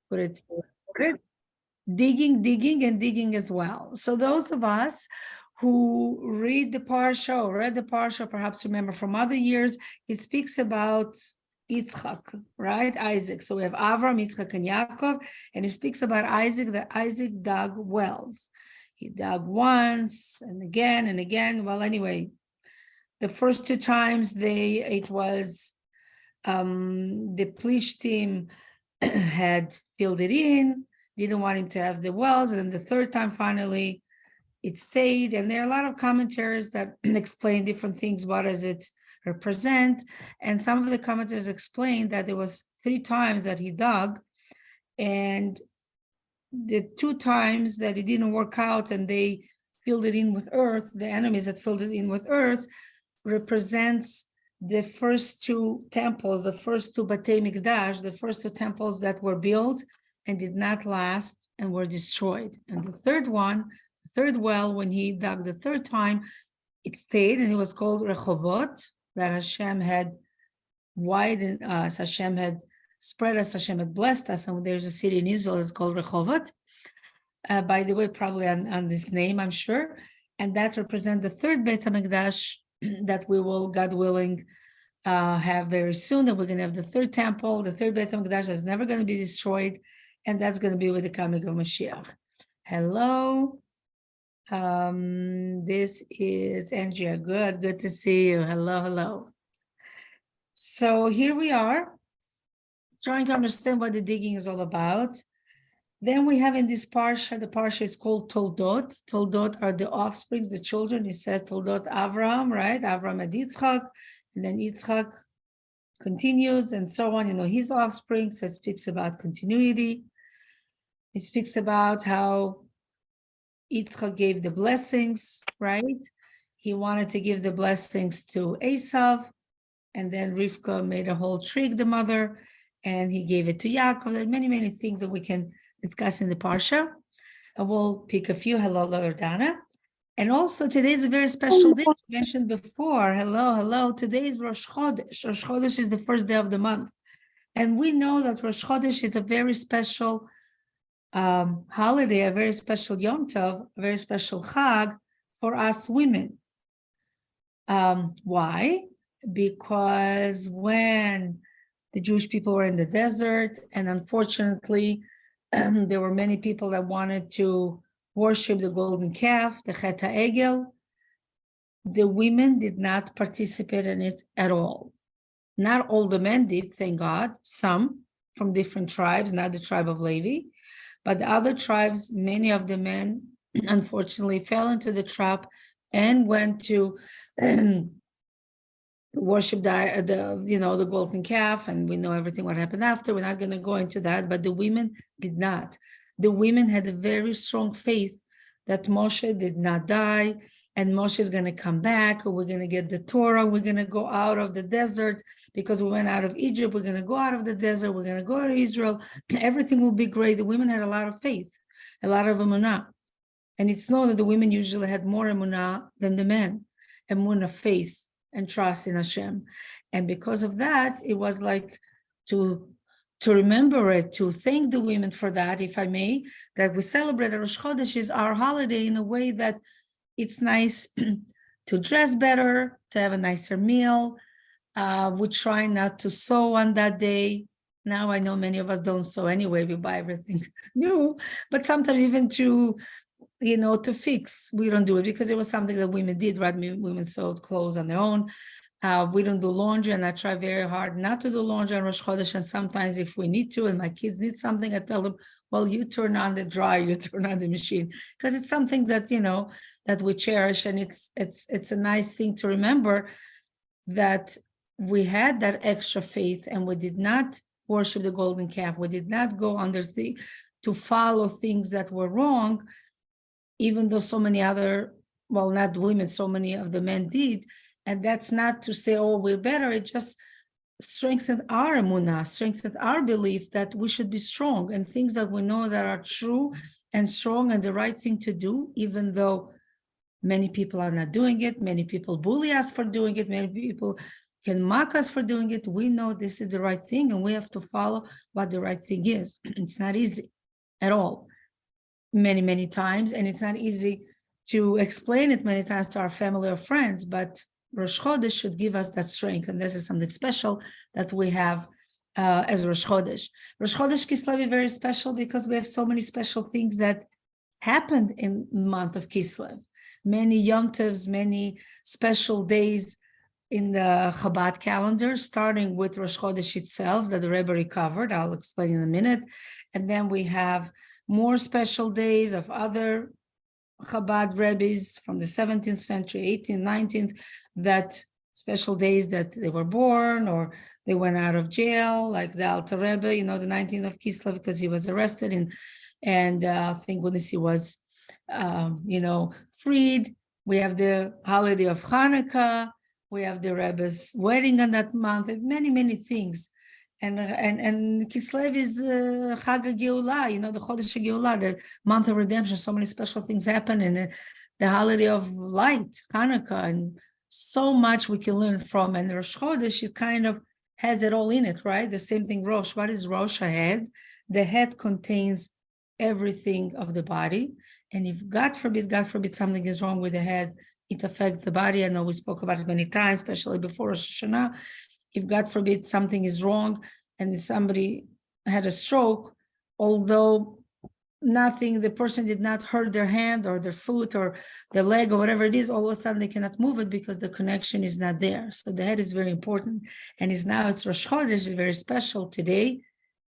put it here. Digging and digging as well. So those of us who read the parsha or read the parsha, perhaps remember from other years, it speaks about Yitzchak, right? Isaac. So we have Avram, Yitzchak, and Yaakov, and it speaks about Isaac, that Isaac dug wells. He dug once and again and again. Well, anyway, the first two times it was the Plishtim had filled it in, didn't want him to have the wells, and then the third time finally it stayed. And there are a lot of commentaries that explain different things. What does it represent? And some of the commentators explained that there was 3 times that he dug, and the 2 times that it didn't work out and they filled it in with earth, the enemies that filled it in with earth, represents the first 2 temples, the first 2 Batei Mikdash, the first 2 temples that were built and did not last and were destroyed. And the third one, the third well, when he dug the 3rd time, it stayed, and it was called Rechovot, that Hashem had widened us, Hashem had spread us, Hashem had blessed us, and there's a city in Israel that's called Rechovot. By the way, probably on this name, I'm sure. And that represents the 3rd Beit HaMikdash that we will, God willing, have very soon. That we're going to have the 3rd temple, the 3rd Beit HaMikdash is never going to be destroyed, and that's going to be with the coming of Mashiach. Hello. This is Andrea. Good to see you. Hello. So here we are, trying to understand what the digging is all about. Then we have in this parsha, the parsha is called Toldot. Toldot are the offsprings, the children. It says Toldot Avram, right? Avram and Yitzchak, and then Yitzchak continues and so on, his offspring. So it speaks about continuity. It speaks about how Yitzchak gave the blessings, right? He wanted to give the blessings to Esav, and then Rivka made a whole trick, the mother, and he gave it to Yaakov. There are many things that we can discuss in the parsha. I will pick a few. Hello, Lordana. And also today is a very special day. We mentioned before. Hello. Today is Rosh Chodesh. Rosh Chodesh is the first day of the month. And we know that Rosh Chodesh is a very special holiday, a very special Yom Tov, a very special Chag for us women. Why? Because when the Jewish people were in the desert, and unfortunately, there were many people that wanted to worship the golden calf, the Chet HaEgel. The women did not participate in it at all. Not all the men did, thank God. Some from different tribes, not the tribe of Levi, but the other tribes, many of the men, unfortunately, fell into the trap and went to worship the golden calf, and we know everything what happened after. We're not going to go into that, but the women did not. The women had a very strong faith that Moshe did not die, and Moshe is going to come back, or we're going to get the Torah, we're going to go out of the desert, because we went out of Egypt, we're going to go out of the desert, we're going to go to Israel, everything will be great. The women had a lot of faith, a lot of emunah. And it's known that the women usually had more emunah than the men, emunah, faith, and trust in Hashem. And because of that, it was like to remember it, to thank the women for that, if I may, that we celebrate Rosh Chodesh is our holiday in a way that it's nice to dress better, to have a nicer meal. We try not to sew on that day. Now I know many of us don't sew anyway, we buy everything new, but sometimes even to fix, we don't do it, because it was something that women did, right? Women sewed clothes on their own. We don't do laundry, and I try very hard not to do laundry on Rosh Chodesh. And sometimes if we need to, and my kids need something, I tell them, well, you turn on the dryer, you turn on the machine, because it's something that, that we cherish. And it's a nice thing to remember that we had that extra faith, and we did not worship the golden calf. We did not go under to follow things that were wrong, even though so many other, well, not women, so many of the men did. And that's not to say, oh, we're better. It just strengthens our emunah, strengthens our belief that we should be strong, and things that we know that are true and strong and the right thing to do, even though many people are not doing it. Many people bully us for doing it. Many people can mock us for doing it. We know this is the right thing, and we have to follow what the right thing is. It's not easy at all, many, many times, and it's not easy to explain it many times to our family or friends, but Rosh Chodesh should give us that strength, and this is something special that we have as Rosh Chodesh. Rosh Chodesh Kislev is very special because we have so many special things that happened in the month of Kislev. Many Yom Tovs, many special days in the Chabad calendar, starting with Rosh Chodesh itself that the Rebbe recovered. I'll explain in a minute. And then we have more special days of other Chabad Rebbes from the 17th century, 18th, 19th, that special days that they were born or they went out of jail, like the Alter Rebbe, the 19th of Kislev, because he was arrested and thank goodness he was, freed. We have the holiday of Hanukkah. We have the Rebbe's wedding on that month, and many, many things. And Kislev is Chag Geulah, the Chodesh Geulah, the month of redemption. So many special things happen, and the holiday of light, Hanukkah, and so much we can learn from. And Rosh Chodesh, it kind of has it all in it, right? The same thing, Rosh. What is Rosh? A head. The head contains everything of the body. And if God forbid, something is wrong with the head, it affects the body. I know we spoke about it many times, especially before Rosh Hashanah. If God forbid something is wrong and somebody had a stroke, although the person did not hurt their hand or their foot or the leg or whatever it is, all of a sudden they cannot move it because the connection is not there. So the head is very important. And it's Rosh Chodesh, is very special today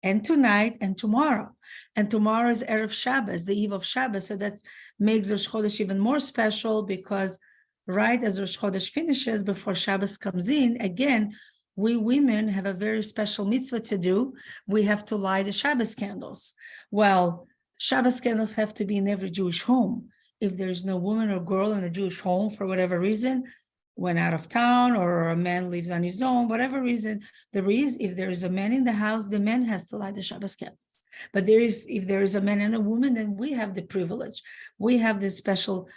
and tonight and tomorrow. And tomorrow is Erev Shabbos, the eve of Shabbos. So that makes Rosh Chodesh even more special because right as Rosh Chodesh finishes, before Shabbos comes in, again, we women have a very special mitzvah to do. We have to light the Shabbos candles. Well, Shabbos candles have to be in every Jewish home. If there's no woman or girl in a Jewish home for whatever reason, went out of town or a man lives on his own, whatever reason there is, if there is a man in the house, the man has to light the Shabbos candles. But if there is a man and a woman, then we have the privilege. We have this special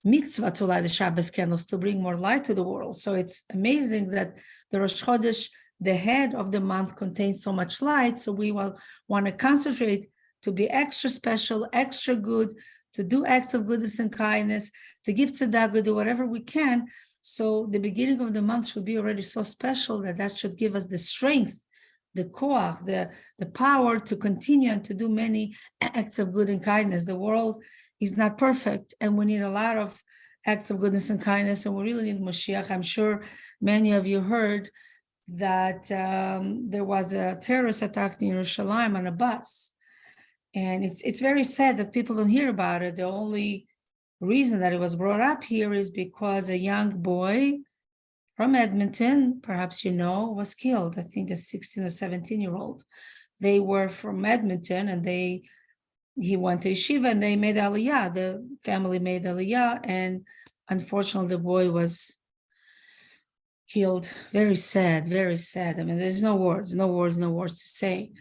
mitzvah to light the Shabbos candles to bring more light to the world. So it's amazing that the Rosh Chodesh, the head of the month, contains so much light. So we will want to concentrate to be extra special, extra good, to do acts of goodness and kindness, to give tzedakah, do whatever we can. So the beginning of the month should be already so special that should give us the strength, the koach, the power to continue and to do many acts of good and kindness. The world is not perfect, and we need a lot of acts of goodness and kindness, and we really need Moshiach. I'm sure many of you heard that there was a terrorist attack in Yerushalayim on a bus. And it's very sad that people don't hear about it. The only reason that it was brought up here is because a young boy from Edmonton, perhaps was killed. I think a 16 or 17-year-old. They were from Edmonton, and he went to yeshiva, and they made aliyah. The family made aliyah, and unfortunately, the boy was killed. Very sad, very sad. I mean, there's no words to say.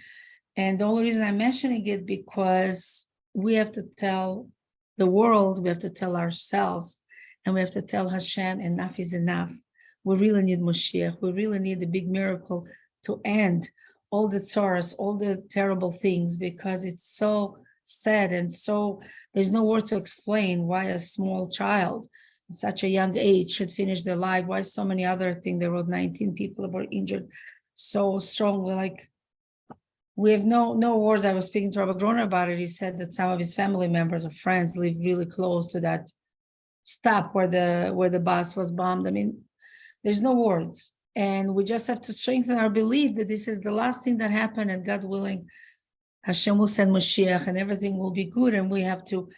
And the only reason I'm mentioning it because we have to tell the world, we have to tell ourselves, and we have to tell Hashem, enough is enough. We really need Moshiach. We really need the big miracle to end all the tzaras, all the terrible things, because it's so sad and so there's no word to explain why a small child at such a young age should finish their life. Why so many other things? They wrote 19 people were injured so strongly. We have no words. I was speaking to Rabbi Groner about it. He said that some of his family members or friends live really close to that stop where the bus was bombed. I mean, there's no words. And we just have to strengthen our belief that this is the last thing that happened, and God willing, Hashem will send Moshiach and everything will be good. And we have to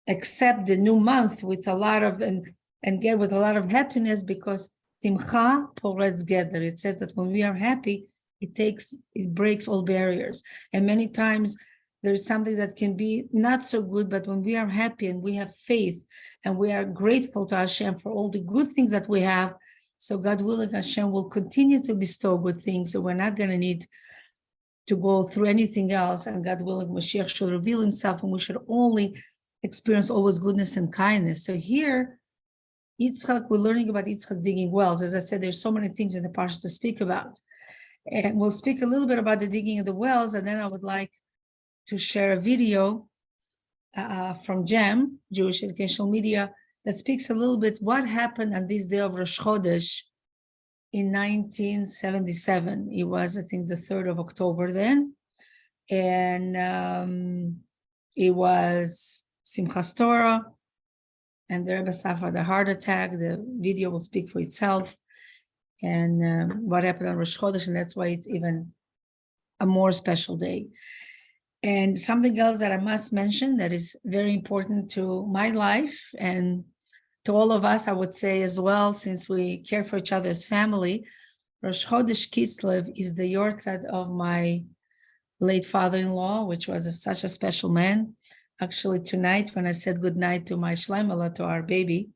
accept the new month with a lot of, and get with a lot of happiness, because Simcha Poretz Geder. It says that when we are happy, it breaks all barriers. And many times there's something that can be not so good, but when we are happy and we have faith and we are grateful to Hashem for all the good things that we have, so God willing, Hashem will continue to bestow good things. So we're not going to need to go through anything else. And God willing, Mashiach should reveal himself, and we should only experience always goodness and kindness. So here, Yitzchak, we're learning about Yitzchak digging wells. As I said, there's so many things in the parsha to speak about. And we'll speak a little bit about the digging of the wells, and then I would like to share a video from JEM, Jewish Educational Media, that speaks a little bit what happened on this day of Rosh Chodesh in 1977. It was, I think, the 3rd of October then. And it was Simchas Torah, and the Rebbe suffered a heart attack. The video will speak for itself. And what happened on Rosh Chodesh, and that's why it's even a more special day. And something else that I must mention that is very important to my life and to all of us, I would say as well, since we care for each other as family, Rosh Chodesh Kislev is the yortzeit of my late father-in-law, which was such a special man. Actually, tonight, when I said goodnight to my Shleimela, to our baby,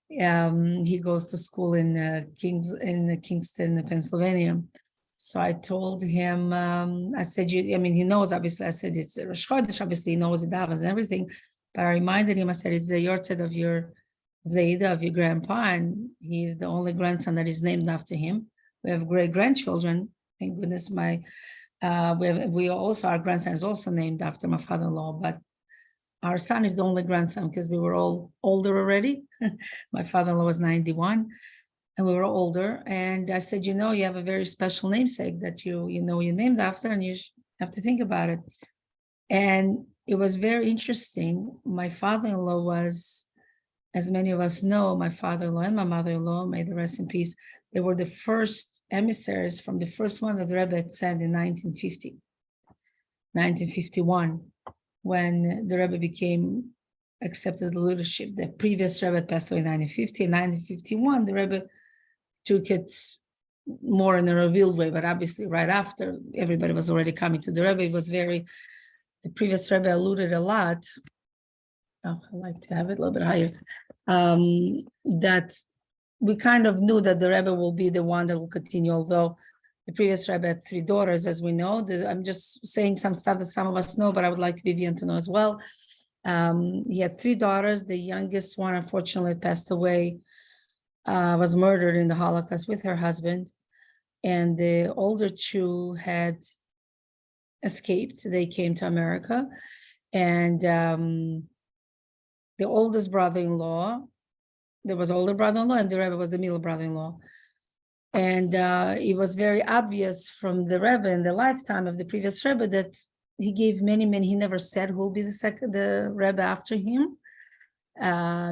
he goes to school in Kingston, Pennsylvania. So I told him, I said, he knows, obviously, I said, it's Rosh Chodesh, obviously, he knows the davos and everything, but I reminded him, I said, it's the yortzeit of your Zayda, of your grandpa, and he's the only grandson that is named after him. We have great grandchildren, thank goodness. Our grandson is also named after my father-in-law, but our son is the only grandson because we were all older already. My father-in-law was 91. And we were older, and I said, you have a very special namesake that you're named after, and you have to think about it. And it was very interesting. My father-in-law was, as many of us know, my father-in-law and my mother-in-law, may the rest in peace, they were the first emissaries from the first one that the Rebbe had sent in 1951, when the Rebbe became accepted the leadership. The previous Rebbe passed away in 1950. In 1951, the Rebbe took it more in a revealed way, but obviously right after, everybody was already coming to the Rebbe. It was the previous Rebbe alluded a lot, I like to have it a little bit higher, that we kind of knew that the Rebbe will be the one that will continue, although the previous Rebbe had 3 daughters, as we know. I'm just saying some stuff that some of us know, but I would like Vivian to know as well. He had 3 daughters. The youngest one, unfortunately, passed away, was murdered in the Holocaust with her husband, and the older 2 had escaped. They came to America, and the oldest brother-in-law, there was older brother-in-law, and the Rebbe was the middle brother-in-law. And it was very obvious from the Rebbe in the lifetime of the previous Rebbe that he gave many, he never said who will be the Rebbe after him.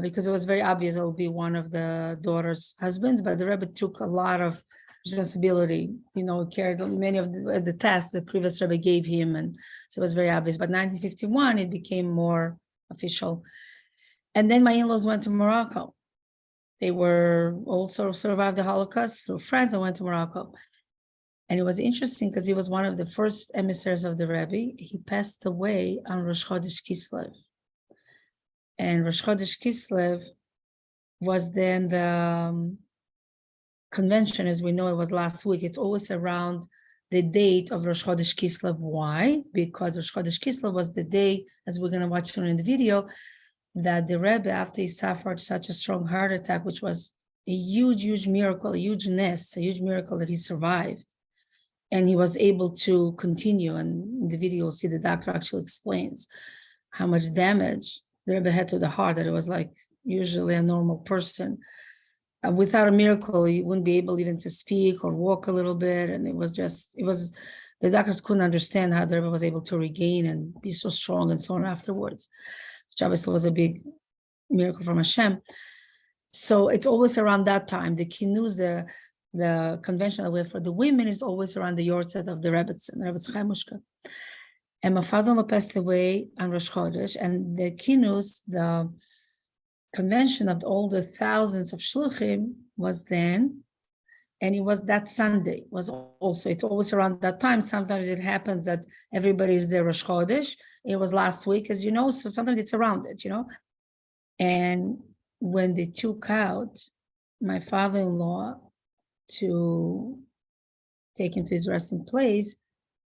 Because it was very obvious it will be one of the daughter's husbands, but the Rebbe took a lot of responsibility, carried many of the tasks the previous Rebbe gave him, and so it was very obvious. But 1951, it became more official. And then my in-laws went to Morocco. They were also survived the Holocaust, so friends, I went to Morocco. And it was interesting because he was one of the first emissaries of the Rebbe. He passed away on Rosh Chodesh Kislev. And Rosh Chodesh Kislev was then the convention, as we know, it was last week. It's always around the date of Rosh Chodesh Kislev. Why? Because Rosh Chodesh Kislev was the day, as we're going to watch soon in the video, that the Rebbe, after he suffered such a strong heart attack, which was a huge miracle, a huge miracle that he survived. And he was able to continue. And in the video, you'll see the doctor actually explains how much damage the Rebbe had to the heart, that it was like usually a normal person. Without a miracle, he wouldn't be able even to speak or walk a little bit. And the doctors couldn't understand how the Rebbe was able to regain and be so strong and so on afterwards, which obviously was a big miracle from Hashem. So it's always around that time. The kinuz, the convention that we have for the women, is always around the yortzeit of the Rebbe's Chaim Mushka. And my father-in-law passed away on Rosh Chodesh, and the kinuz, the convention of all the thousands of shluchim, was then, and it was that Sunday. It's always around that time. Sometimes it happens that everybody is there Rosh Chodesh. It was last week, as you know, so sometimes it's around it, And when they took out my father-in-law to take him to his resting place,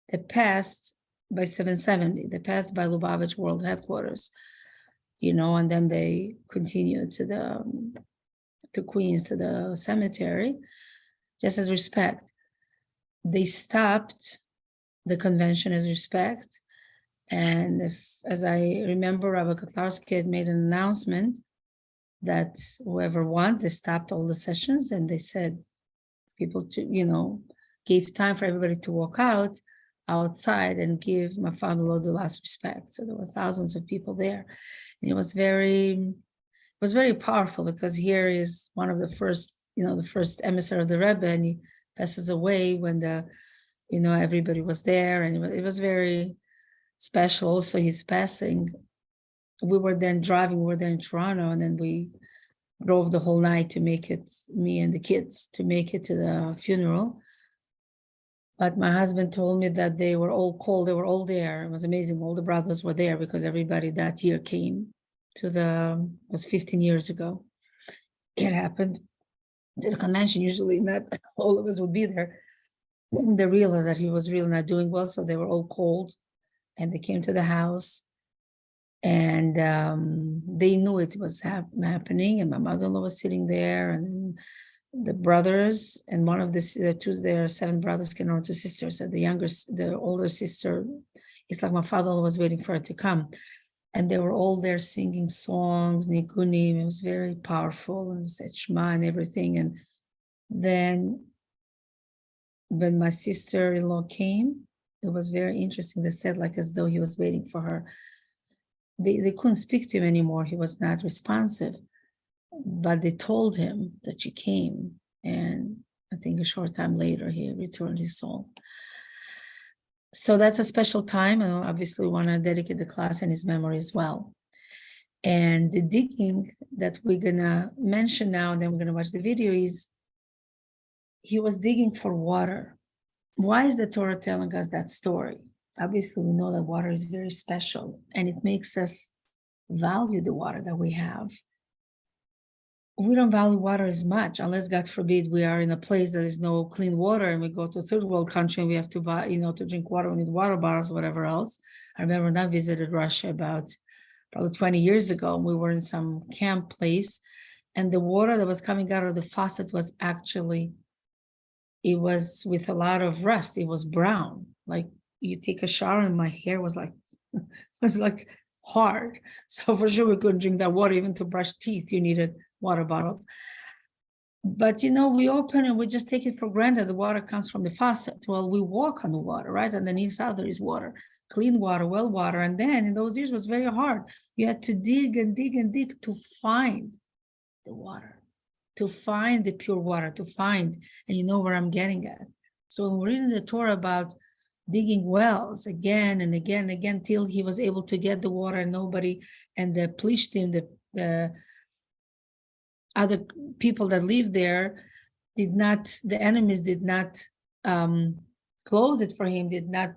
they passed by 770. They passed by Lubavitch World Headquarters. and then they continued to Queens, to the cemetery, just as respect. They stopped the convention as respect. And as I remember, Rabbi Kotlarski had made an announcement that whoever wants, they stopped all the sessions and they said people to, gave time for everybody to walk outside and give my father the last respect. So there were thousands of people there. And it was very powerful, because here is one of the first, the first emissary of the Rebbe, and he passes away when everybody was there, and it was very special. Also, his passing, we were then driving, we were there in Toronto, and then we drove the whole night to make it, me and the kids, to make it to the funeral. But my husband told me that they were all called, they were all there. It was amazing. All the brothers were there because everybody that year came to it was 15 years ago. It happened. The convention, usually not all of us would be there. They realized that he was really not doing well, so they were all called and they came to the house. And they knew it was happening, and my mother-in-law was sitting there, and then the brothers, and one of there are 7 brothers, came over, 2 sisters, and the older sister, it's like my father-in-law was waiting for her to come. And they were all there singing songs, nigunim. It was very powerful, and said Shema and everything. And then when my sister-in-law came, it was very interesting. They said, like, as though he was waiting for her. They couldn't speak to him anymore. He was not responsive. But they told him that she came. And I think a short time later, he returned his soul. So that's a special time. And obviously we want to dedicate the class in his memory as well. And the digging that we're going to mention now, and then we're going to watch the video, is he was digging for water. Why is the Torah telling us that story? Obviously, we know that water is very special, and it makes us value the water that we have. We don't value water as much, unless, God forbid, we are in a place that is no clean water, and we go to a third world country and we have to buy, to drink water, we need water bottles, whatever else. I remember when I visited Russia about probably 20 years ago, we were in some camp place, and the water that was coming out of the faucet was actually, it was with a lot of rust. It was brown. Like, you take a shower and my hair was like hard. So for sure we couldn't drink that water. Even to brush teeth, you needed water bottles. But we open and we just take it for granted. The water comes from the faucet. Well, we walk on the water, right? And then inside there is water, clean water, well water. And then in those years it was very hard. You had to dig and dig and dig to find the water, to find the pure water, and you know where I'm getting at. So when we're reading the Torah about digging wells again and again and again, till he was able to get the water, and the Plishtim, the other people that lived there, the enemies did not close it for him, did not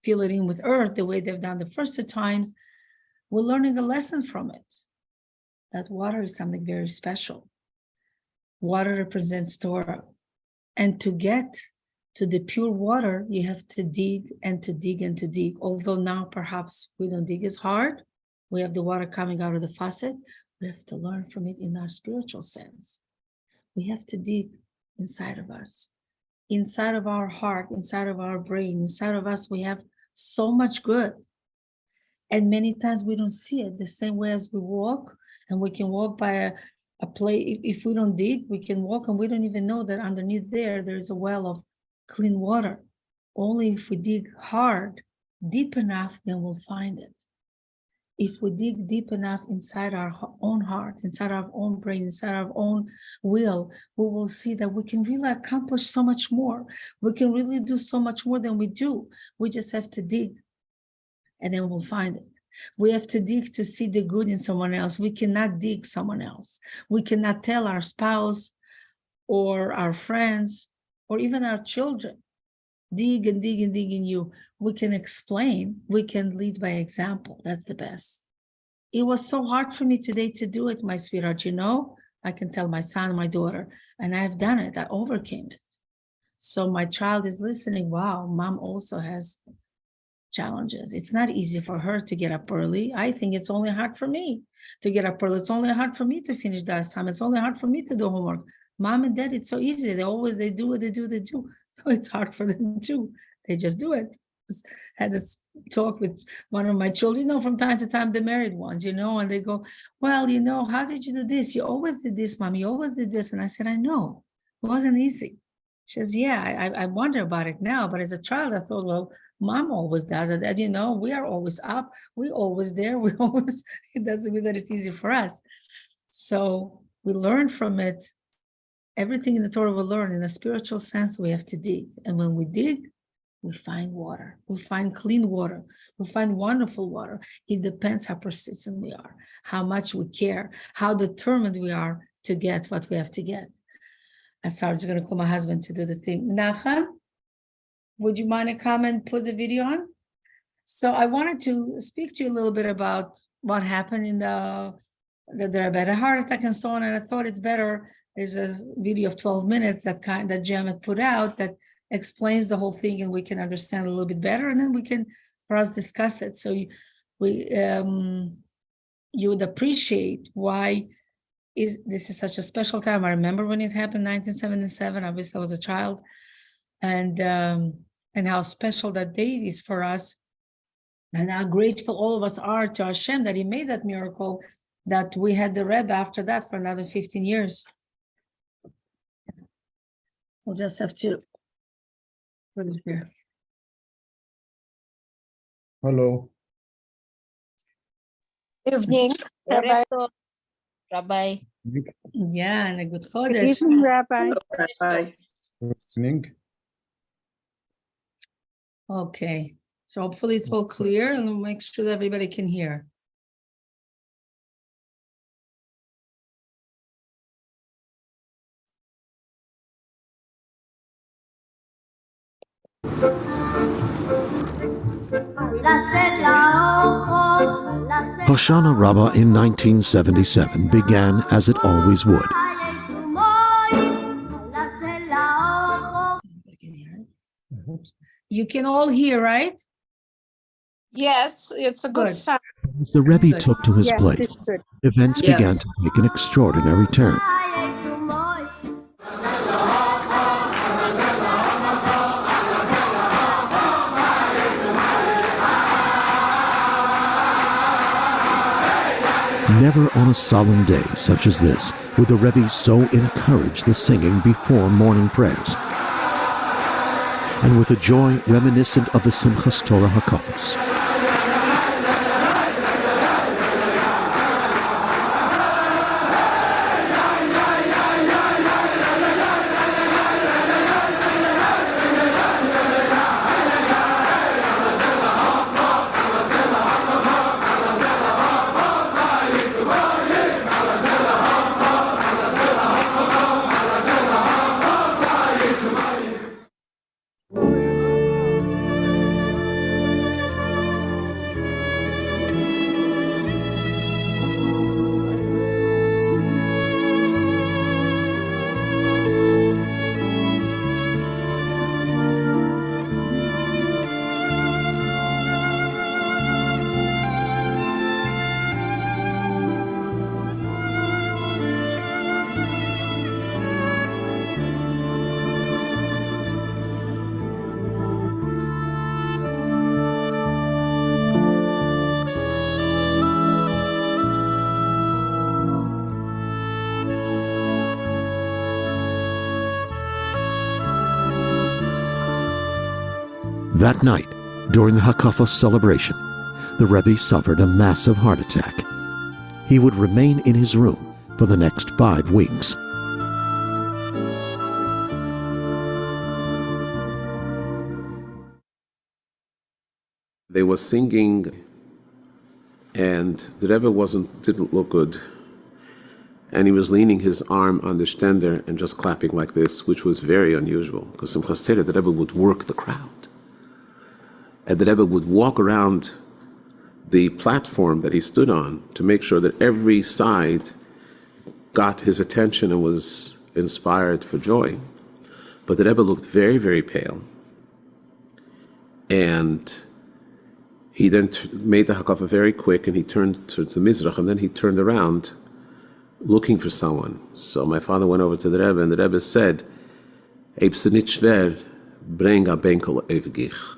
fill it in with earth the way they've done the first 2 times. We're learning a lesson from it, that water is something very special. Water represents Torah. And to get to the pure water, you have to dig and to dig and to dig. Although now perhaps we don't dig as hard, we have the water coming out of the faucet, we have to learn from it in our spiritual sense. We have to dig inside of us, inside of our heart, inside of our brain, inside of us. We have so much good. And many times we don't see it the same way as we walk, and we can walk by a place. If we don't dig, we can walk and we don't even know that underneath there is a well of clean water. Only if we dig hard, deep enough, then we'll find it. If we dig deep enough inside our own heart, inside our own brain, inside our own will, we will see that we can really accomplish so much more. We can really do so much more than we do. We just have to dig, and then we'll find it. We have to dig to see the good in someone else. We cannot dig someone else. We cannot tell our spouse or our friends or even our children, dig and dig and dig in you. We can explain, we can lead by example. That's the best. It was so hard for me today to do it, my sweetheart. I can tell my son, my daughter, and I've done it. I overcame it. So my child is listening. Wow, mom also has challenges. It's not easy for her to get up early. I think it's only hard for me to get up early. It's only hard for me to finish the assignment. It's only hard for me to do homework. Mom and dad, it's so easy. They do what they do. So it's hard for them too. They just do it. Just had this talk with one of my children, from time to time, the married ones, and they go, well, how did you do this? You always did this, Mom. You always did this. And I said, I know. It wasn't easy. She says, yeah, I wonder about it now. But as a child, I thought, well, Mom always does it. And, we are always up. We always there. It doesn't mean that it's easy for us. So we learn from it. Everything in the Torah we learn in a spiritual sense, we have to dig. And when we dig, we find water. We find clean water. We find wonderful water. It depends how persistent we are, how much we care, how determined we are to get what we have to get. I'm sorry, I'm just going to call my husband to do the thing. Nachan, would you mind to come and put the video on? So I wanted to speak to you a little bit about what happened in the Rebbe had a heart attack and so on. And I thought it's better. There's a video of 12 minutes that Jem had put out that explains the whole thing, and we can understand a little bit better, and then we can perhaps discuss it. So you would appreciate why this is such a special time. I remember when it happened, 1977. Obviously, I was a child, and how special that day is for us, and how grateful all of us are to Hashem that He made that miracle, that we had the Rebbe after that for another 15 years. We'll just have to put it here. Hello. Evening, Rabbi. Yeah, and a good Good Chodesh. evening, Rabbi. Good evening. Okay, so hopefully it's all clear, and we'll make sure that everybody can hear. Hoshana Rabbah in 1977 began as it always would. You can all hear, right? Yes, it's a good Good. sign. As the Rebbe took to his Yes, plate, it's good. events began to take an extraordinary turn. Never on a solemn day such as this would the Rebbe so encourage the singing before morning prayers. And with a joy reminiscent of the Simchas Torah Hakafos. That night, during the Hakafos celebration, the Rebbe suffered a massive heart attack. He would remain in his room for the next 5 weeks. They were singing, and the Rebbe didn't look good. And he was leaning his arm on the stender and just clapping like this, which was very unusual, because Simchas Torah, the Rebbe would work the crowd. And the Rebbe would walk around the platform that he stood on to make sure that every side got his attention and was inspired for joy. But the Rebbe looked very, very pale. And He then made the hakafa very quick, and he turned towards the Mizrach, and then he turned around looking for someone. So my father went over to the Rebbe, and the Rebbe said, "Eibse nit schwer, bring a benkel evgich."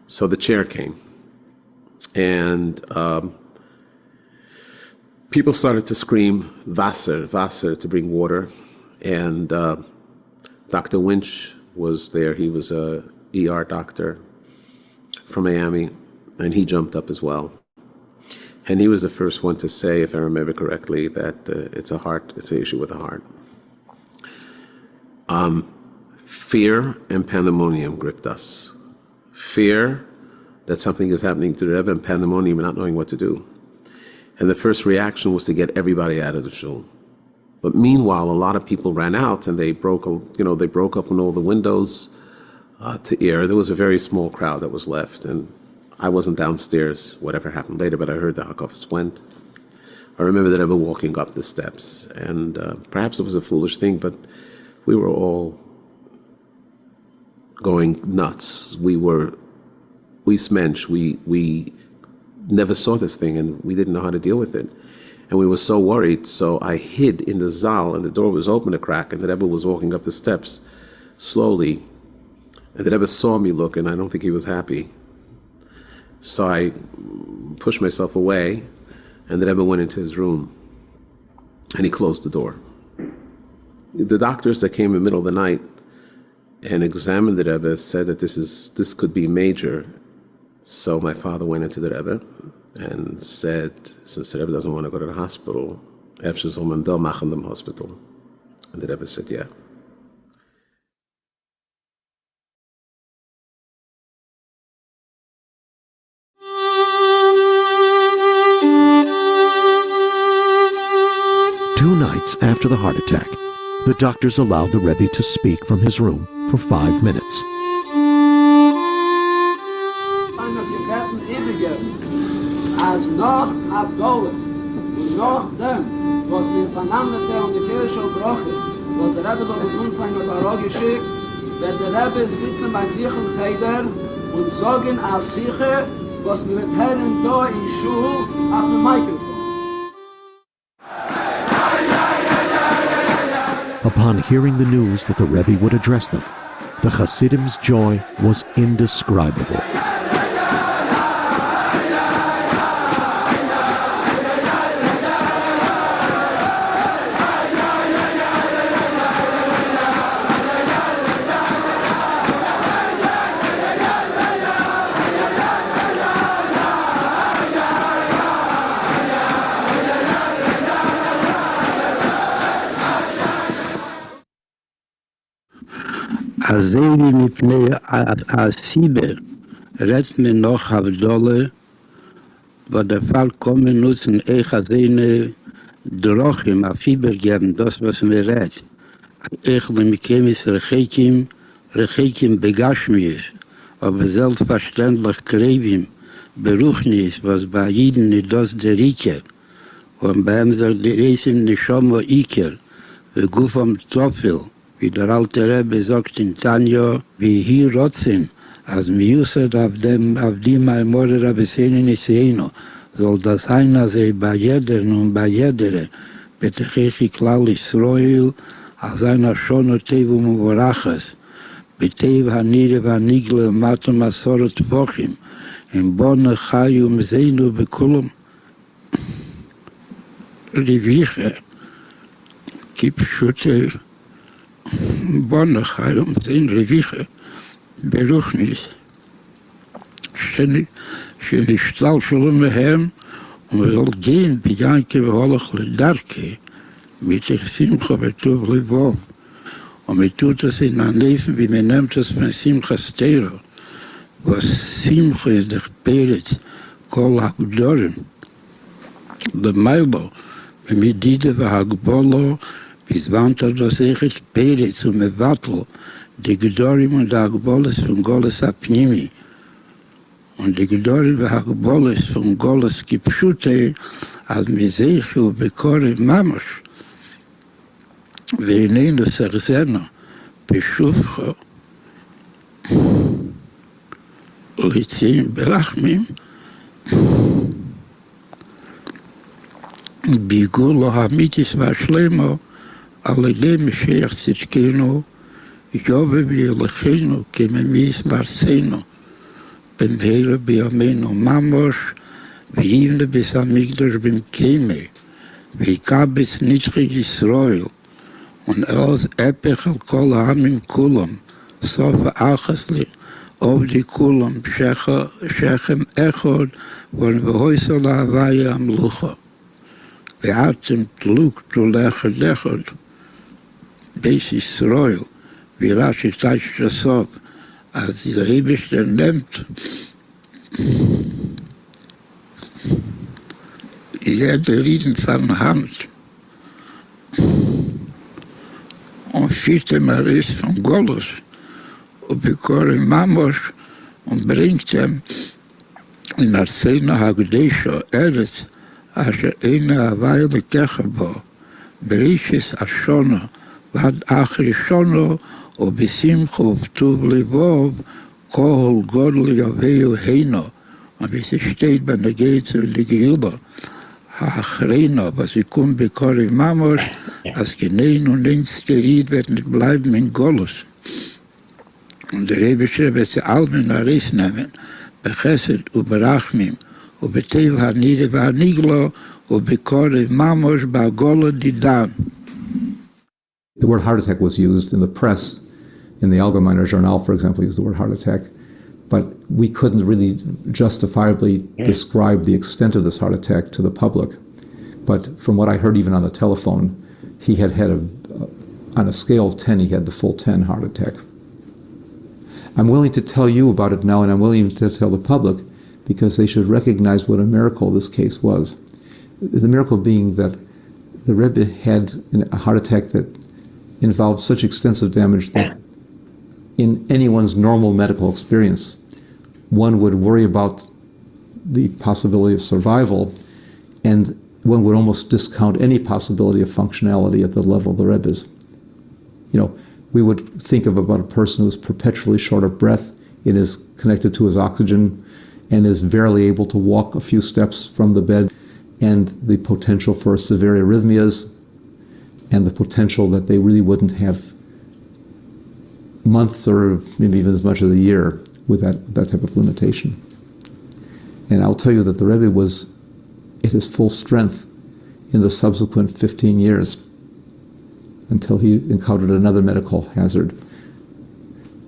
So the chair came, and people started to scream, "Wasser, Wasser," to bring water. And Dr. Winch was there. He was a ER doctor from Miami, and he jumped up as well. And he was the first one to say, if I remember correctly, that it's an issue with the heart. Fear and pandemonium gripped us. Fear that something is happening to the Rebbe, and pandemonium, not knowing what to do. And the first reaction was to get everybody out of the shul. But meanwhile, a lot of people ran out, and they broke open all the windows to air. There was a very small crowd that was left, and I wasn't downstairs, whatever happened later, but I heard the Hakafas went. I remember that Rebbe walking up the steps, and perhaps it was a foolish thing, but we were all going nuts. We smensch, we never saw this thing, and we didn't know how to deal with it. And we were so worried, so I hid in the zal, and the door was open a crack, and the Rebbe was walking up the steps slowly. And the Rebbe saw me look, and I don't think he was happy. So I pushed myself away, and the Rebbe went into his room, and he closed the door. The doctors that came in the middle of the night and examined the Rebbe said that this could be major. So my father went into the Rebbe and said, since the Rebbe doesn't want to go to the hospital, Efshe soll man da machen dem hospital. And the Rebbe said, yeah. Two nights after the heart attack, the doctors allowed the Rebbe to speak from his room for 5 minutes. Als noch Abdollah und noch dem, was mir vernahmt der und die Kirche gebrochen, was der Rebbe durch uns ein Notaro geschickt, wird der Rebbe sitzen bei sich im Cheder und sagen als sicher, was wir mit Herren da in Schul auf dem Mikrofon. Upon hearing the news that the Rebbe would address them, the Chasidim's joy was indescribable. אז זה מפני הסיבה, רט mir noch Havdolle, wo der Fall kommen nutzen, seine Drochim, a Fieber geben, das was mir redt. Ich lemikemis Rechekim begashmius, aber selbstverständlich Krevim, Beruchnis, was bei Jiden nicht das der Riker, und bei ihm soll die Reisen nicht schon mal Iker, wie Guf am Tofel, wie der alte Rebbe sagt in Tanja, wie hier Rotzen, als Miusad auf die Maimore Rabbeseni Niseino, soll das einer sei bei jedern und bei jedere, betechechi Klal Israel, als einer schon Tevum und Vorachas, betev Hanire Vanigle Matum Asorot Vochim, in Bonne Chayum Zeinu Bekulum, Riviche, Kipschute, Bonne Chayum Zeinu Riviche, Beruchnis, שנשתל שלו מהם, ולא גן ביינקה והולך לדרכי, מתוך שמחה וטוב לבוב, ומתות es in ein Leben, wie man nimmt es von Simchas Teiro, was Simcha ist der Peretz, kol Hagdorim, Bemailo, ומדידה והגבולו, בזבנת das echt Peretz und Mevatl, die Gdorim und der Agboles von Goles Apnimi, und die Gdorim und Agboles von Goles Kipschute, als Misechu Bekore Mamosh, והננו סרזנו בשופחו ליציאים ברחמים, בעיגול האמיתיס והשלמה על ידי משיח צדקנו, יובה וילכנו כממיס לארצנו, במהרה בימינו ממש, ויבנה בית המקדש במקיימה, ויקבץ נצחי ישראל, ונעוז הפך על כל העמים כולם, סוף האחסלי, עובדי כולם, שכם אחד, ונבהויסו להוויה המלוכה. ואתם תלוק תולך לכת, בית ישראל, וירש את הסוף, אז ירבישטר נמת, jeder Rieden von Hand und schießt ihm Riss von Golus und bekommt Mamos und bringt ihm in Arsena Hagdesha Eretz, asher eine Weile Kechabo, Berishis Ashona, ועד אחרישונו ובשמחו ובטוב לבוב כל גודל יביאו הנו. Und wie es steht bei der Gehe zu der Gehilde, Achreno, was ich komme bei Kori Mamos, als Genehen und links geriet wird nicht bleiben in Golus. Und der Rebbe schreibt, dass sie Almen Aris nehmen, Bechesed und Berachmim, und Betev Hanide Vaniglo, und Bekori Mamos bei Golo Didan. The word heart attack was used in the press. In the Allgemeiner Journal, for example, used the word heart attack. But we couldn't really justifiably describe the extent of this heart attack to the public. But from what I heard even on the telephone, he had on a scale of 10, he had the full 10 heart attack. I'm willing to tell you about it now, and I'm willing to tell the public because they should recognize what a miracle this case was. The miracle being that the Rebbe had a heart attack that involved such extensive damage that in anyone's normal medical experience, one would worry about the possibility of survival, and one would almost discount any possibility of functionality at the level of the Rebbe's. You know, we would think about a person who's perpetually short of breath and is connected to his oxygen and is barely able to walk a few steps from the bed, and the potential for severe arrhythmias, and the potential that they really wouldn't have months or maybe even as much as a year with that type of limitation. And I'll tell you that the Rebbe was at his full strength in the subsequent 15 years until he encountered another medical hazard.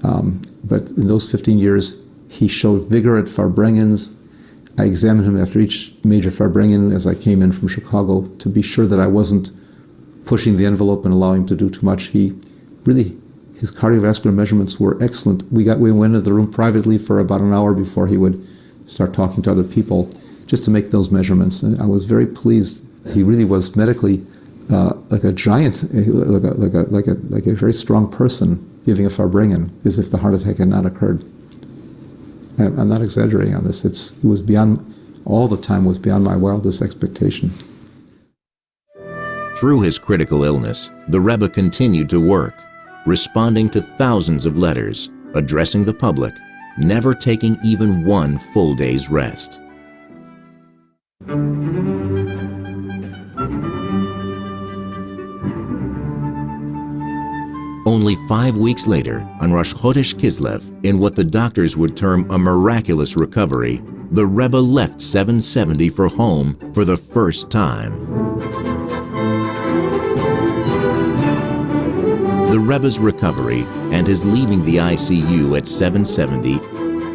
But in those 15 years, he showed vigor at Farbrengens. I examined him after each major Farbrengen as I came in from Chicago to be sure that I wasn't pushing the envelope and allowing him to do too much. His cardiovascular measurements were excellent. We went into the room privately for about an hour before he would start talking to other people just to make those measurements. And I was very pleased. He really was medically like a giant, like a very strong person giving a Farbrengen, as if the heart attack had not occurred. I'm not exaggerating on this. It was beyond, all the time was beyond my wildest expectation. Through his critical illness, the Rebbe continued to work, responding to thousands of letters, addressing the public, never taking even one full day's rest. Only 5 weeks later, on Rosh Chodesh Kislev, in what the doctors would term a miraculous recovery, the Rebbe left 770 for home for the first time. The Rebbe's recovery and his leaving the ICU at 770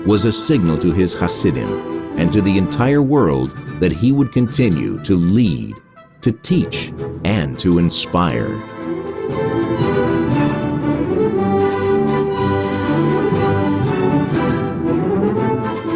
was a signal to his Hasidim and to the entire world that he would continue to lead, to teach, and to inspire.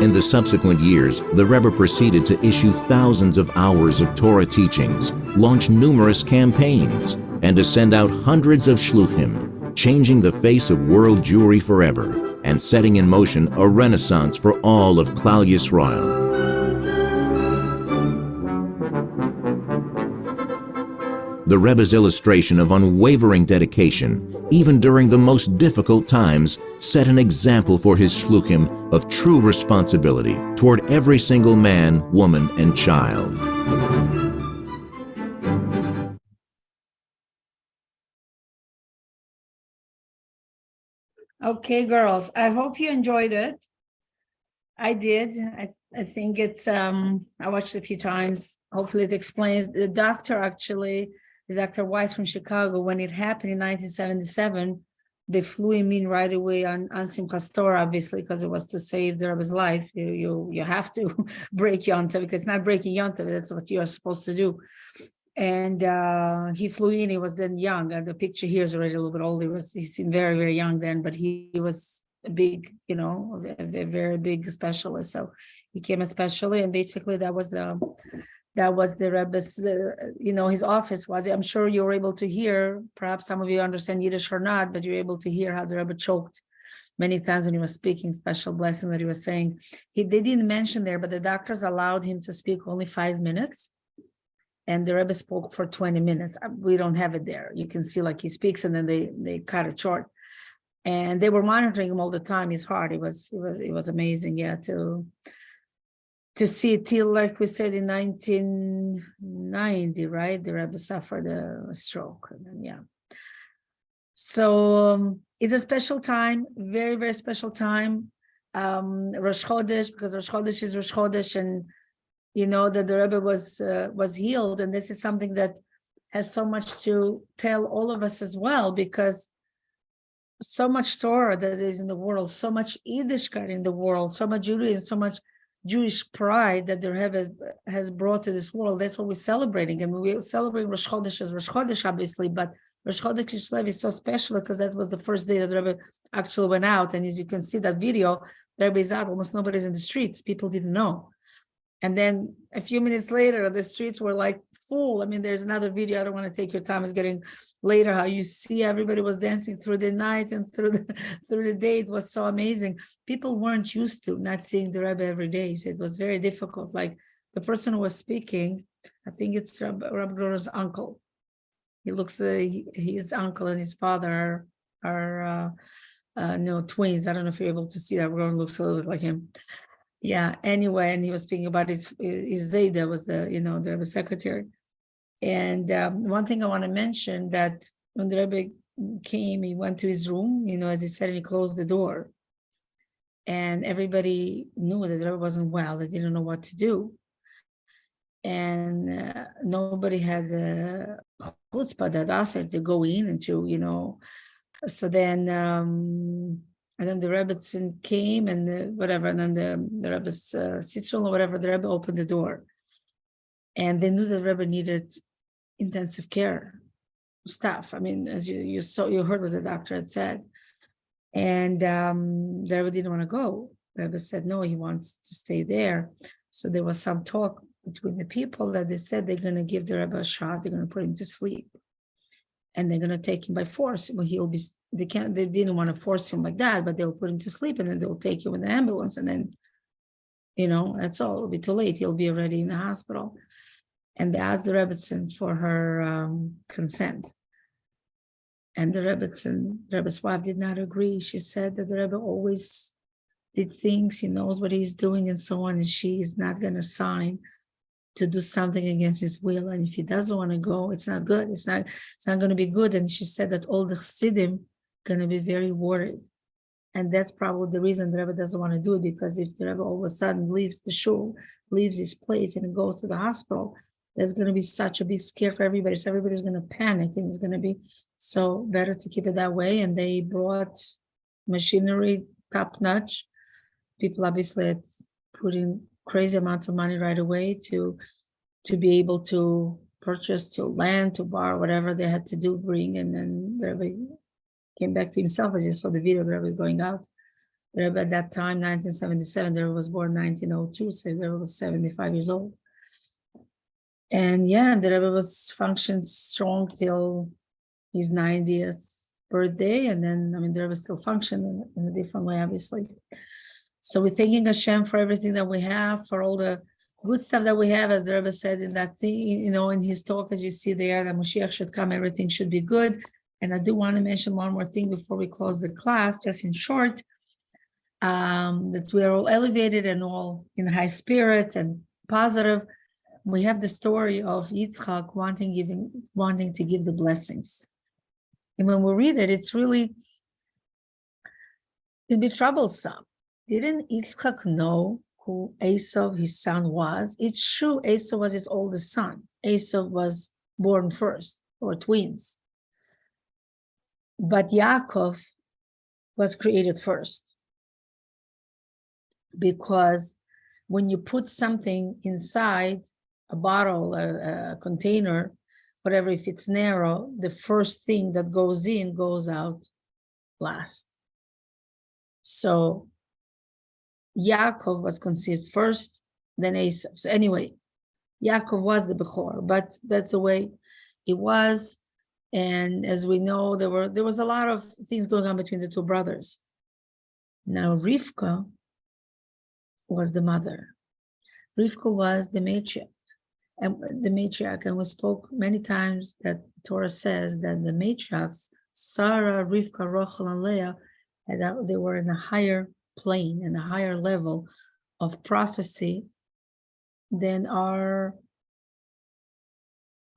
In the subsequent years, the Rebbe proceeded to issue thousands of hours of Torah teachings, launch numerous campaigns, and to send out hundreds of shluchim, changing the face of world Jewry forever and setting in motion a renaissance for all of Klal Yisrael. The the Rebbe's illustration of unwavering dedication, even during the most difficult times, set an example for his shluchim of true responsibility toward every single man, woman, and child. Okay, girls, I hope you enjoyed it. I did. I think it's I watched it a few times. Hopefully it explains. The doctor actually is Dr. Weiss from Chicago. When it happened in 1977, they flew him in right away on Simchas Torah, obviously, because it was to save the Rebbe's life. You have to break Yom Tov, because it's not breaking Yom Tov, that's what you are supposed to do. And he flew in, he was then young. The picture here is already a little bit old. He seemed very, very young then, but he was a big, a very big specialist. So he came especially, and basically that was the Rebbe's, his office was. I'm sure you were able to hear, perhaps some of you understand Yiddish or not, but you're able to hear how the Rebbe choked many times when he was speaking, special blessing that he was saying. They didn't mention there, but the doctors allowed him to speak only 5 minutes. And the Rebbe spoke for 20 minutes. We don't have it there. You can see like he speaks and then they cut it short. And they were monitoring him all the time, his heart. It was amazing, yeah, to see it till, like we said, in 1990, right? The Rebbe suffered a stroke. And then, yeah. So it's a special time, very, very special time. Rosh Chodesh, because Rosh Chodesh is Rosh Chodesh, and that the Rebbe was healed, and this is something that has so much to tell all of us as well, because so much Torah that is in the world, so much Yiddishkeit in the world, so much Judaism, so much Jewish pride that the Rebbe has brought to this world. That's what we're celebrating, and we celebrate Rosh Chodesh as Rosh Chodesh, obviously, but Rosh Chodesh Kislev is so special because that was the first day that the Rebbe actually went out, and as you can see that video, the Rebbe is out, almost nobody's in the streets, people didn't know. And then a few minutes later, the streets were like full. I mean, there's another video. I don't want to take your time. It's getting later. How you see everybody was dancing through the night and through the day. It was so amazing. People weren't used to not seeing the Rebbe every day. So it was very difficult. Like the person who was speaking, I think it's Rabbi Groner's uncle. He looks, his uncle and his father are twins. I don't know if you're able to see that. Rabbi Groner looks a little bit like him. Yeah, anyway, and he was speaking about his Zayda was the Rebbe secretary. And one thing I want to mention, that when the Rebbe came, he went to his room, as he said, and he closed the door. And everybody knew that the Rebbe wasn't well. They didn't know what to do. And nobody had the chutzpah, that asset to go in and to, so then, and then the Rebbetzin came and and then the Rebbe's sister or whatever, the Rebbe opened the door. And they knew the Rebbe needed intensive care stuff. I mean, as you heard what the doctor had said. And the Rebbe didn't want to go. The Rebbe said, no, he wants to stay there. So there was some talk between the people that they said they're going to give the Rebbe a shot, they're going to put him to sleep. And they're going to take him by force. Well, they didn't want to force him like that, but they'll put him to sleep and then they'll take him in the ambulance. And then, that's all. It'll be too late. He'll be already in the hospital. And they asked the Rebbetzin for her consent. And the Rebbe's wife did not agree. She said that the Rebbe always did things, he knows what he's doing and so on, and she is not going to sign to do something against his will. And if he doesn't want to go, it's not good. It's not going to be good. And she said that all the Chassidim going to be very worried. And that's probably the reason the Rebbe doesn't want to do it, because if the Rebbe all of a sudden leaves the shul, leaves his place and goes to the hospital, there's going to be such a big scare for everybody. So everybody's going to panic, and it's going to be so better to keep it that way. And they brought machinery top notch. People obviously had put in crazy amounts of money right away to be able to purchase, to land, to borrow, whatever they had to do, bring. And then the Rebbe came back to himself, as you saw the video, the Rebbe going out. The Rebbe at that time, 1977, the Rebbe was born 1902, so the Rebbe was 75 years old. And yeah, the Rebbe was functioned strong till his 90th birthday. And then, the Rebbe still functioned in a different way, obviously. So we're thanking Hashem for everything that we have, for all the good stuff that we have, as the Rebbe said in that thing, in his talk, as you see there, that Moshiach should come, everything should be good. And I do want to mention one more thing before we close the class, just in short, that we are all elevated and all in high spirit and positive. We have the story of Yitzchak wanting to give the blessings. And when we read it, it can be troublesome. Didn't Yitzchak know who Esau, his son, was? It's true, Esau was his oldest son. Esau was born first, or twins. But Yaakov was created first. Because when you put something inside a bottle, a container, whatever, if it's narrow, the first thing that goes in goes out last. So Yaakov was conceived first, then Esau. So anyway, Yaakov was the Bechor, but that's the way it was. And as we know, there was a lot of things going on between the two brothers. Now Rivka was the mother. Rivka was the matriarch. And we spoke many times that Torah says that the matriarchs, Sarah, Rivka, Rachel, and Leah, they were in a higher plane and a higher level of prophecy than our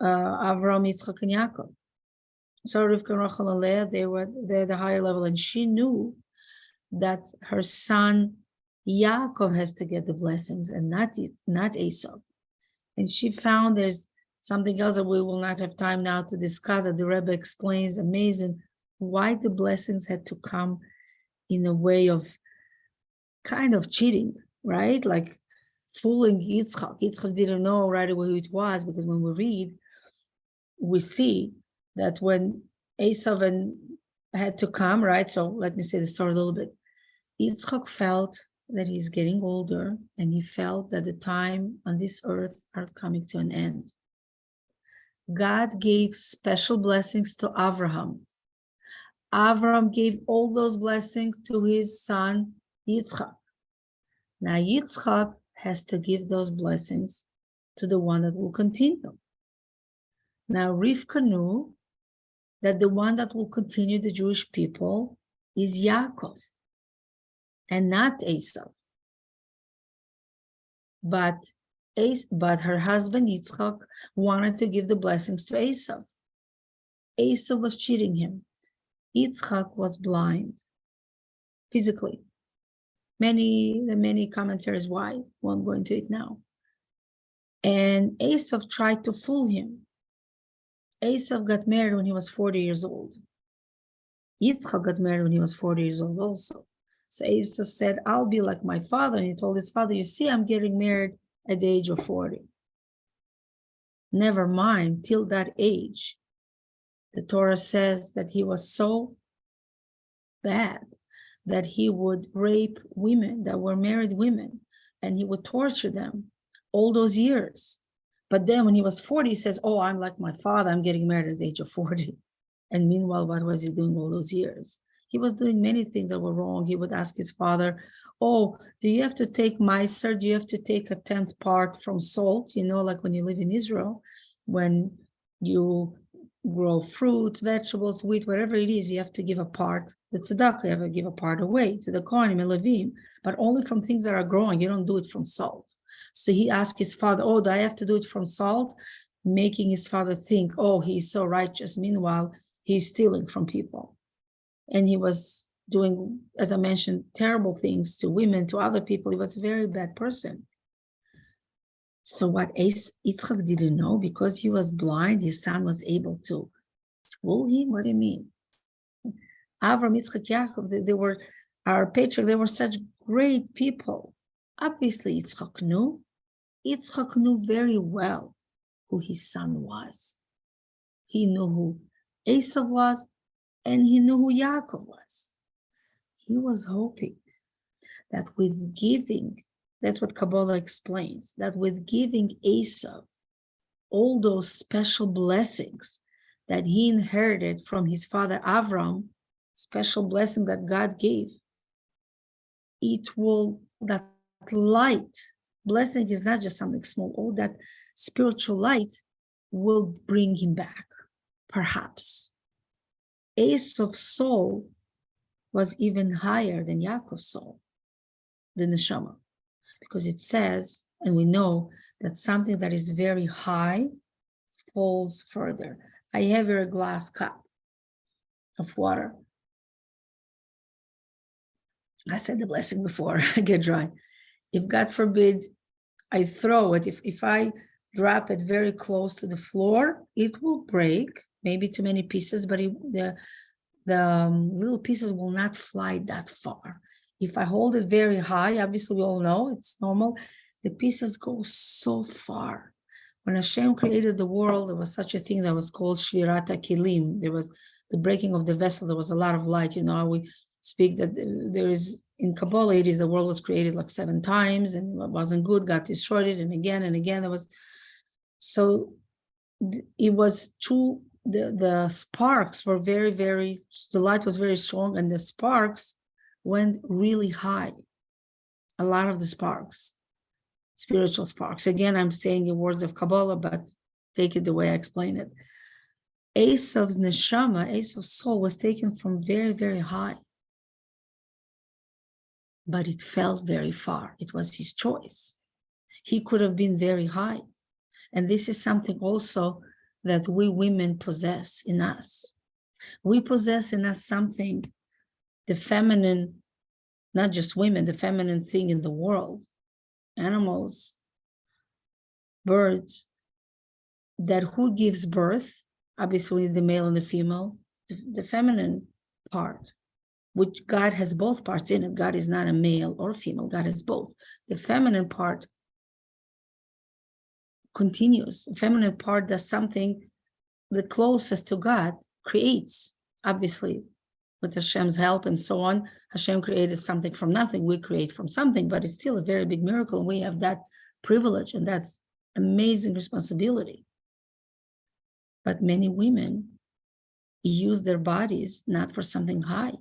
Avram, Yitzchak, and Yaakov. So Rivka, Rachel, and Leah, they're the higher level, and she knew that her son Yaakov has to get the blessings and not Esau. And she found there's something else that we will not have time now to discuss, that the Rebbe explains, amazing, why the blessings had to come in a way of kind of cheating, right? Like fooling Yitzchak. Yitzchak didn't know right away who it was, because when we read, we see that when Esau had to come, right? So let me say the story a little bit. Yitzchak felt that he's getting older, and he felt that the time on this earth are coming to an end. God gave special blessings to Abraham. Abraham gave all those blessings to his son Yitzchak. Now Yitzchak has to give those blessings to the one that will continue. Now Rivka knew that the one that will continue the Jewish people is Yaakov, and not Esau. But her husband Yitzchak wanted to give the blessings to Esau. Esau was cheating him. Yitzchak was blind, physically. Many commentaries why. Won't go into it now. And Esau tried to fool him. Esau got married when he was 40 years old. Yitzchak got married when he was 40 years old also. So Esau said, I'll be like my father. And he told his father, you see, I'm getting married at the age of 40. Never mind, till that age, the Torah says that he was so bad that he would rape women that were married women, and he would torture them all those years. But then when he was 40, he says, oh, I'm like my father, I'm getting married at the age of 40. And meanwhile, what was he doing all those years? He was doing many things that were wrong. He would ask his father, oh, do you have to take Meiser? Do you have to take a 10th part from salt? You know, like when you live in Israel, when you grow fruit, vegetables, wheat, whatever it is, you have to give a part to tzedakah. You have to give a part away to the Kohanim and Levim, but only from things that are growing. You don't do it from salt. So he asked his father, oh, do I have to do it from salt? Making his father think, oh, he's so righteous. Meanwhile, he's stealing from people. And he was doing, as I mentioned, terrible things to women, to other people. He was a very bad person. So what Yitzchak didn't know, because he was blind, his son was able to fool him? What do you mean? Avram, Yitzchak, Yaakov, they were our patriarchs, they were such great people. Obviously, Yitzchak knew. Yitzchak knew very well who his son was. He knew who Esau was, and he knew who Yaakov was. He was hoping that with giving, that's what Kabbalah explains, that with giving Esau all those special blessings that he inherited from his father Avram, special blessing that God gave, that light blessing is not just something small. All that spiritual light will bring him back, perhaps. Esav's soul was even higher than Yaakov's soul, the neshama, because it says, and we know that something that is very high falls further. I have here a glass cup of water. I said the blessing before I get dry. If God forbid I throw it, if I drop it very close to the floor, it will break, maybe too many pieces, but the little pieces will not fly that far. If I hold it very high, obviously we all know it's normal, the pieces go so far. When Hashem created the world, there was such a thing that was called Shvirat HaKelim. There was the breaking of the vessel. There was a lot of light. You know, we speak that there is, in Kabbalah, it is the world was created like 7 times and it wasn't good, God destroyed it, and again. There was, so it was true. The sparks were very, very, the light was very strong and the sparks went really high. A lot of the sparks, spiritual sparks. Again, I'm saying in words of Kabbalah, but take it the way I explain it. Esav's neshama, Esav's soul was taken from very, very high. But it fell very far. It was his choice. He could have been very high. And this is something also that we women possess in us. We possess in us something, the feminine, not just women, the feminine thing in the world, animals, birds, that who gives birth, obviously the male and the female, the feminine part, which God has both parts in it. God is not a male or female, God has both. The feminine part continues. The feminine part does something the closest to God creates, obviously, with Hashem's help and so on. Hashem created something from nothing. We create from something, but it's still a very big miracle. We have that privilege, and that's amazing responsibility. But many women use their bodies not for something high.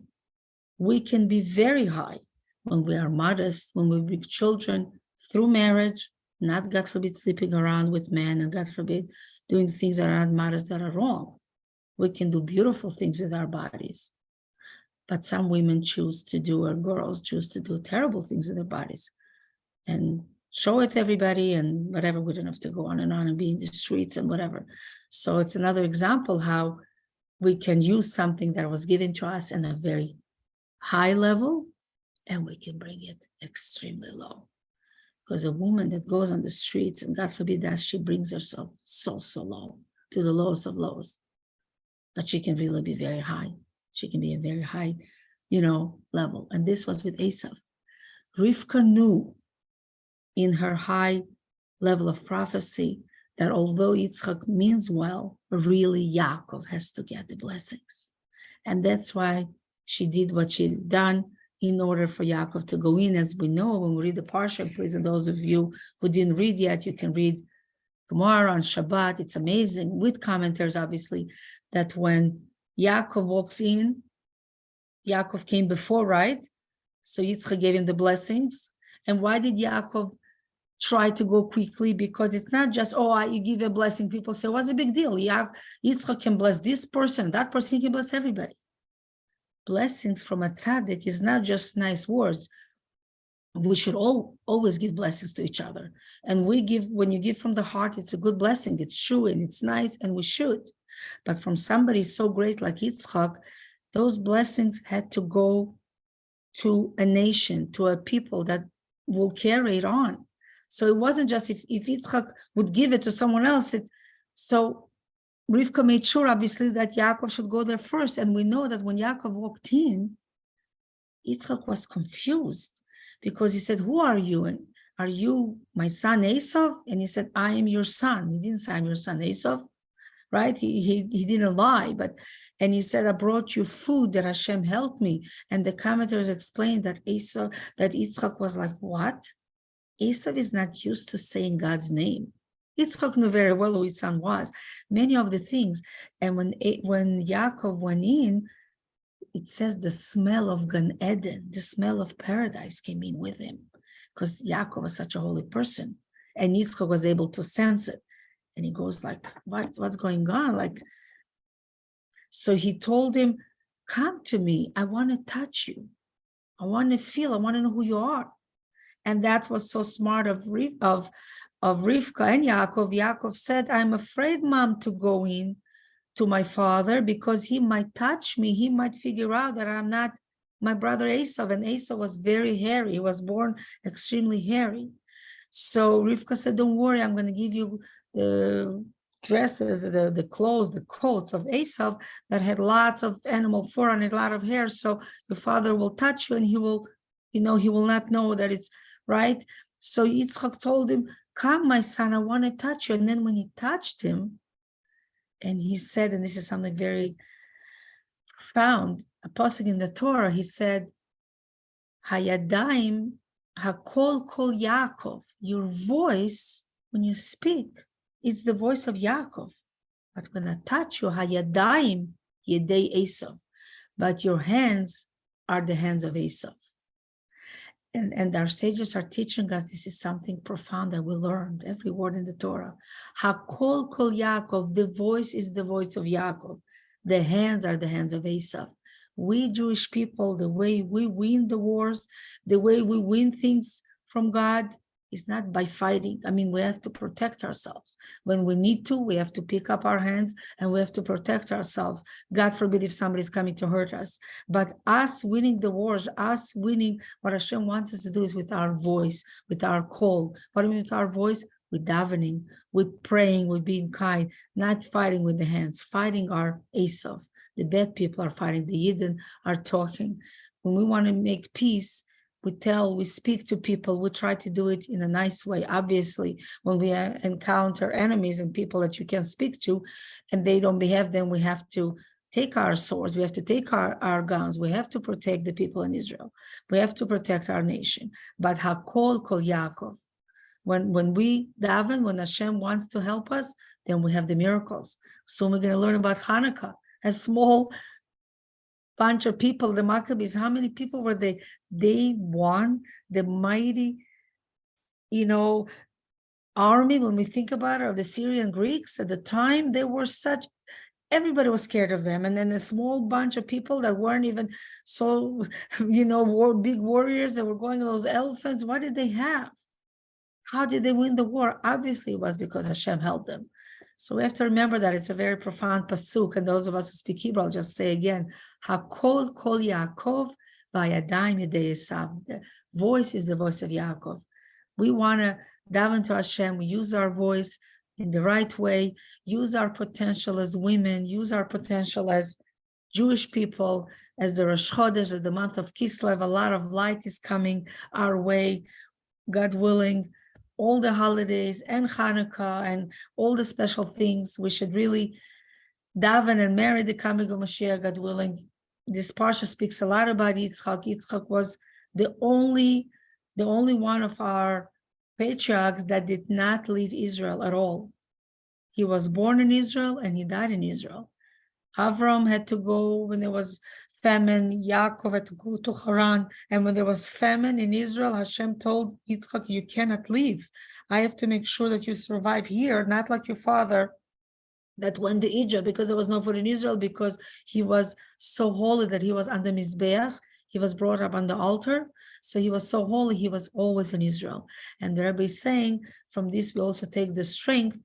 We can be very high when we are modest, when we bring children through marriage, not, God forbid, sleeping around with men, and God forbid, doing things that are not modest, that are wrong. We can do beautiful things with our bodies. But some women choose to do, or girls choose to do terrible things with their bodies and show it to everybody and whatever. We don't have to go on and be in the streets and whatever. So it's another example how we can use something that was given to us in a very high level, and we can bring it extremely low. Because a woman that goes on the streets, and God forbid that, she brings herself so low, to the lowest of lows. But she can really be very high. She can be a very high, level. And this was with Esav. Rivka knew in her high level of prophecy that although Yitzchak means well, really Yaakov has to get the blessings. And that's why she did what she done in order for Yaakov to go in. As we know, when we read the Parsha, please, and those of you who didn't read yet, you can read tomorrow on Shabbat. It's amazing, with commentaries, obviously, that when Yaakov walks in, Yaakov came before, right? So Yitzchak gave him the blessings. And why did Yaakov try to go quickly? Because it's not just, you give a blessing. People say, what's the big deal? Yitzchak can bless this person, that person, he can bless everybody. Blessings from a tzaddik is not just nice words. We should always give blessings to each other. And when you give from the heart, it's a good blessing. It's true and it's nice, and we should. But from somebody so great like Yitzchak, those blessings had to go to a nation, to a people that will carry it on. So it wasn't just if Yitzchak would give it to someone else. So Rivka made sure, obviously, that Yaakov should go there first. And we know that when Yaakov walked in, Yitzchak was confused because he said, who are you? And are you my son Esav? And he said, I am your son. He didn't say, I'm your son Esav, right? He didn't lie, and he said, I brought you food that Hashem helped me. And the commentators explained that Yitzchak was like, what? Esav is not used to saying God's name. Yitzchak knew very well who his son was, many of the things. And when Yaakov went in, it says the smell of Gan Eden, the smell of paradise came in with him. because Yaakov was such a holy person, and Yitzchak was able to sense it. And he goes like, what's going on? Like, so he told him, come to me. I want to touch you. I want to feel, I want to know who you are. And that was so smart of Rivka and Yaakov. Yaakov said, I'm afraid, Mom, to go in to my father because he might touch me. He might figure out that I'm not my brother Esau. And Esau was very hairy. He was born extremely hairy. So Rivka said, don't worry, I'm going to give you the dresses, the clothes, the coats of Esau that had lots of animal fur and a lot of hair. So your father will touch you and he will, he will not know that it's right. So Yitzchak told him, come, my son, I want to touch you. And then when he touched him, and he said, and this is something very profound, a passage in the Torah, he said, Hayadaim hakol kol Yaakov, your voice when you speak, it's the voice of Yaakov. But when I touch you, Hayadaim yedei Esau, but your hands are the hands of Esau. And our sages are teaching us this is something profound that we learned, every word in the Torah. Hakol kol Yaakov, the voice is the voice of Yaakov. The hands are the hands of Esau. We Jewish people, the way we win the wars, the way we win things from God is not by fighting. I mean, we have to protect ourselves. When we need to, we have to pick up our hands and we have to protect ourselves. God forbid if somebody's coming to hurt us. But us winning the wars, us winning what Hashem wants us to do is with our voice, with our call. What do we mean with our voice? With davening, with praying, with being kind, not fighting with the hands. Fighting our Esau. The bad people are fighting. The Yidden are talking. When we want to make peace, we speak to people, we try to do it in a nice way. Obviously, when we encounter enemies and people that you can speak to and they don't behave, then we have to take our swords, we have to take our guns, we have to protect the people in Israel. We have to protect our nation. But Hakol Kol Yaakov, when we daven, when Hashem wants to help us, then we have the miracles. So we're going to learn about Hanukkah, a small bunch of people, the Maccabees. How many people were they? They won the mighty, army. When we think about it, of the Syrian Greeks at the time, they were everybody was scared of them. And then a small bunch of people that weren't even so, big warriors that were going on those elephants. What did they have? How did they win the war? Obviously, it was because Hashem helped them. So we have to remember that it's a very profound pasuk. And those of us who speak Hebrew, I'll just say again, Hakol kol Yaakov vayadayim yedei Esav. The voice is the voice of Yaakov. We want to daven to Hashem. We use our voice in the right way, use our potential as women, use our potential as Jewish people, as the Rosh Chodesh, as the month of Kislev. A lot of light is coming our way, God willing. All the holidays and Hanukkah and all the special things, we should really daven and marry the coming of Mashiach, God willing. This parsha speaks a lot about Yitzchak. Yitzchak was the only one of our patriarchs that did not leave Israel at all. He was born in Israel and he died in Israel. Avram had to go when there was famine. Yaakov had to go to Haran. And when there was famine in Israel, Hashem told Yitzchak, you cannot leave. I have to make sure that you survive here, not like your father that went to Egypt because there was no food in Israel, because he was so holy that he was on the Mizbeach. He was brought up on the altar. So he was so holy, he was always in Israel. And the Rebbe is saying, from this we also take the strength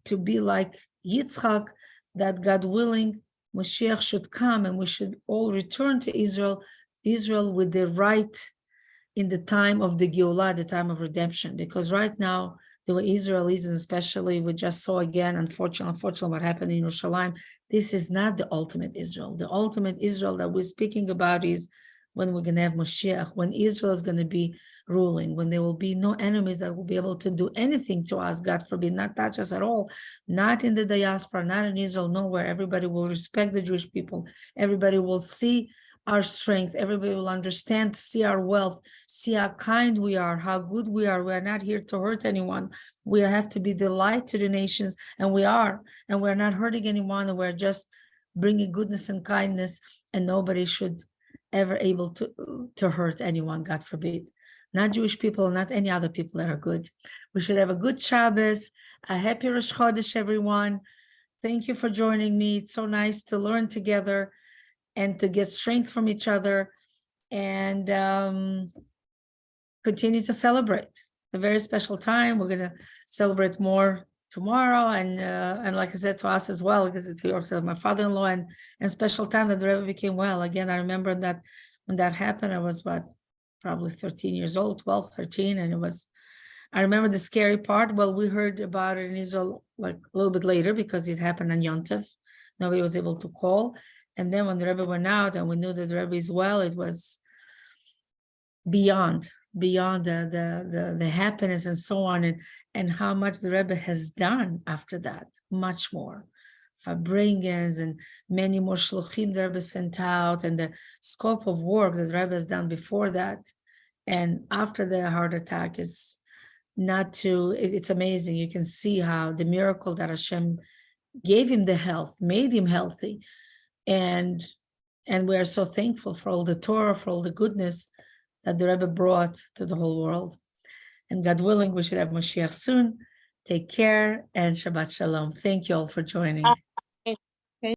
to be like Yitzchak, that God willing, Mashiach should come and we should all return to Israel with the right in the time of the Geulah, the time of redemption. Because right now, the way Israel is, and especially we just saw again, unfortunately, what happened in Yerushalayim, this is not the ultimate Israel. The ultimate Israel that we're speaking about is when we're going to have Mashiach, when Israel is going to be ruling, when there will be no enemies that will be able to do anything to us, God forbid, not touch us at all, not in the diaspora, not in Israel, nowhere. Everybody will respect the Jewish people. Everybody will see our strength. Everybody will understand, see our wealth, see how kind we are, how good we are. We are not here to hurt anyone. We have to be the light to the nations, and we are. And we're not hurting anyone, and we're just bringing goodness and kindness, and nobody should ever able to hurt anyone, God forbid. not Jewish people, not any other people that are good. We should have a good Shabbos, a happy Rosh Chodesh, everyone. Thank you for joining me. It's so nice to learn together and to get strength from each other and continue to celebrate. It's a very special time. We're going to celebrate more tomorrow, and like I said, to us as well, because it's the birthday of my father-in-law, and special time that the Rebbe became well. Again, I remember that when that happened, I was probably 13 years old, 12, 13, and I remember the scary part. Well, we heard about it in Israel like a little bit later because it happened on Yom Tov. Nobody was able to call, and then when the Rebbe went out and we knew that the Rebbe is well, it was beyond the happiness and so on, and how much the Rebbe has done after that, much more. Farbrengens and many more shluchim the Rebbe sent out, and the scope of work that the Rebbe has done before that and after the heart attack is it's amazing. You can see how the miracle that Hashem gave him the health, made him healthy, and we are so thankful for all the Torah, for all the goodness that the Rebbe brought to the whole world. And God willing, we should have Mashiach soon. Take care and Shabbat Shalom. Thank you all for joining.